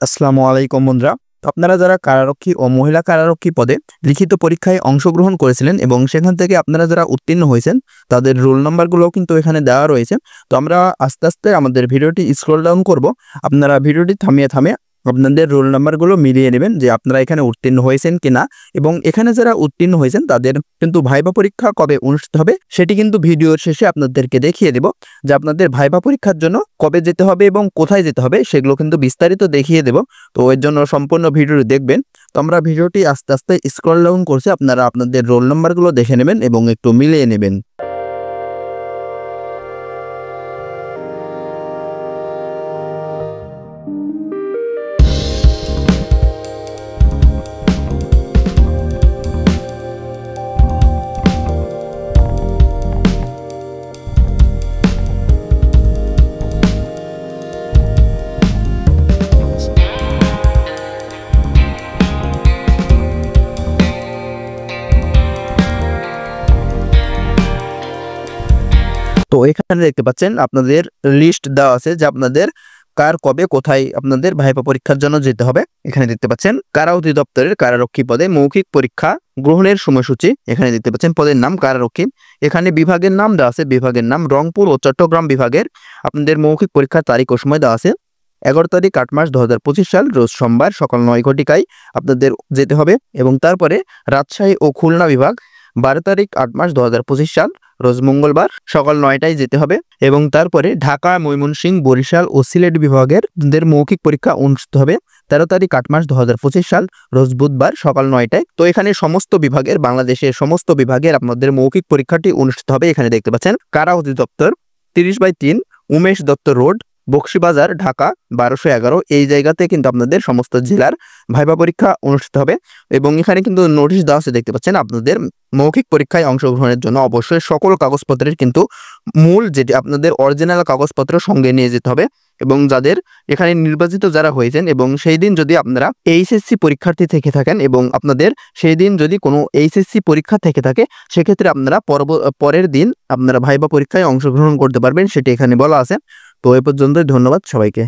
আসসালামু আলাইকুম বন্ধুরা। আপনারা যারা কারারক্ষী ও মহিলা কারারক্ষী পদে লিখিত পরীক্ষায় অংশগ্রহণ করেছিলেন এবং সেখান থেকে আপনারা যারা উত্তীর্ণ হয়েছেন তাদের রোল নাম্বারগুলো কিন্তু এখানে দেওয়া রয়েছে। তো আমরা আস্তে আস্তে আমাদের ভিডিওটি স্ক্রল ডাউন করব। আপনারা ভিডিওটি থামিয়ে থামিয়ে আপনাদের রোল নাম্বারগুলো মিলিয়ে নেবেন যে আপনারা এখানে উত্তীর্ণ হয়েছেন কিনা, এবং এখানে যারা উত্তীর্ণ হয়েছেন তাদের কিন্তু ভাইবা পরীক্ষা কবে অনুষ্ঠিত হবে সেটি কিন্তু ভিডিওর শেষে আপনাদেরকে দেখিয়ে দেব। যে আপনাদের ভাইবা পরীক্ষার জন্য কবে যেতে হবে এবং কোথায় যেতে হবে সেগুলো কিন্তু বিস্তারিত দেখিয়ে দেব। তো এর জন্য সম্পূর্ণ ভিডিওটি দেখবেন। তো আমরা ভিডিওটি আস্তে আস্তে স্ক্রল ডাউন করছি, আপনারা আপনাদের রোল নাম্বারগুলো দেখে নেবেন এবং একটু মিলিয়ে নেবেন। তো এখানে দেখতে পাচ্ছেন আপনাদের লিস্ট দেওয়া আছে যে আপনাদের কার কবে কোথায় আপনাদের ভাইবা পরীক্ষার জন্য যেতে হবে। এখানে দেখতে পাচ্ছেন কারা অধিদপ্তরের কারারক্ষী পদে মৌখিক পরীক্ষা গ্রহণের সময়সূচি। এখানে দেখতে পাচ্ছেন পদের নাম কারারক্ষী। এখানে বিভাগের নাম দেওয়া আছে, বিভাগের নাম রংপুর ও চট্টগ্রাম বিভাগের। আপনাদের মৌখিক পরীক্ষার তারিখ ও সময় দেওয়া আছে 11 তারিখ 8 মাস 2025 সাল রোজ সোমবার সকাল 9 ঘটিকায় আপনাদের যেতে হবে। এবং তারপরে রাজশাহী ও খুলনা বিভাগ 12 তারিখ 8 মাস 2025 সাল রোজ মঙ্গলবার সকাল 9টায় যেতে হবে। এবং তারপরে ঢাকা, ময়মনসিংহ, বরিশাল ও সিলেট বিভাগের মৌখিক পরীক্ষা অনুষ্ঠিত হবে 13 তারিখ 8 মাস 2025 সাল রোজ বুধবার সকাল 9টায়। তো এখানে সমস্ত বিভাগের, বাংলাদেশের সমস্ত বিভাগের আপনাদের মৌখিক পরীক্ষাটি অনুষ্ঠিত হবে। এখানে দেখতে পাচ্ছেন কারা অধিদপ্তর 30/3 উমেশ দত্ত রোড, বক্সিবাজার, ঢাকা 1211 এই জায়গাতে কিন্তু আপনাদের সমস্ত জেলার ভাইবা পরীক্ষা অনুষ্ঠিত হবে। এবং এখানে কিন্তু নোটিশ দেওয়া আছে, দেখতে পাচ্ছেন আপনাদের মৌখিক পরীক্ষায় অংশগ্রহণের জন্য অবশ্যই সকল কাগজপত্রের কিন্তু মূল যেটি আপনাদের অরিজিনাল কাগজপত্র সঙ্গে নিয়ে যেতে হবে। এবং যাদের এখানে নির্বাচিত যারা হয়েছেন এবং সেই দিন যদি আপনারা এইচএসসি পরীক্ষার্থী থেকে থাকেন এবং আপনাদের সেই দিন যদি কোনো এইচএসসি পরীক্ষা থেকে থাকে সেক্ষেত্রে আপনারা পরের দিন আপনারা ভাইবা পরীক্ষায় অংশগ্রহণ করতে পারবেন, সেটি এখানে বলা আছে। তো এ পর্যন্তই, ধন্যবাদ সবাইকে।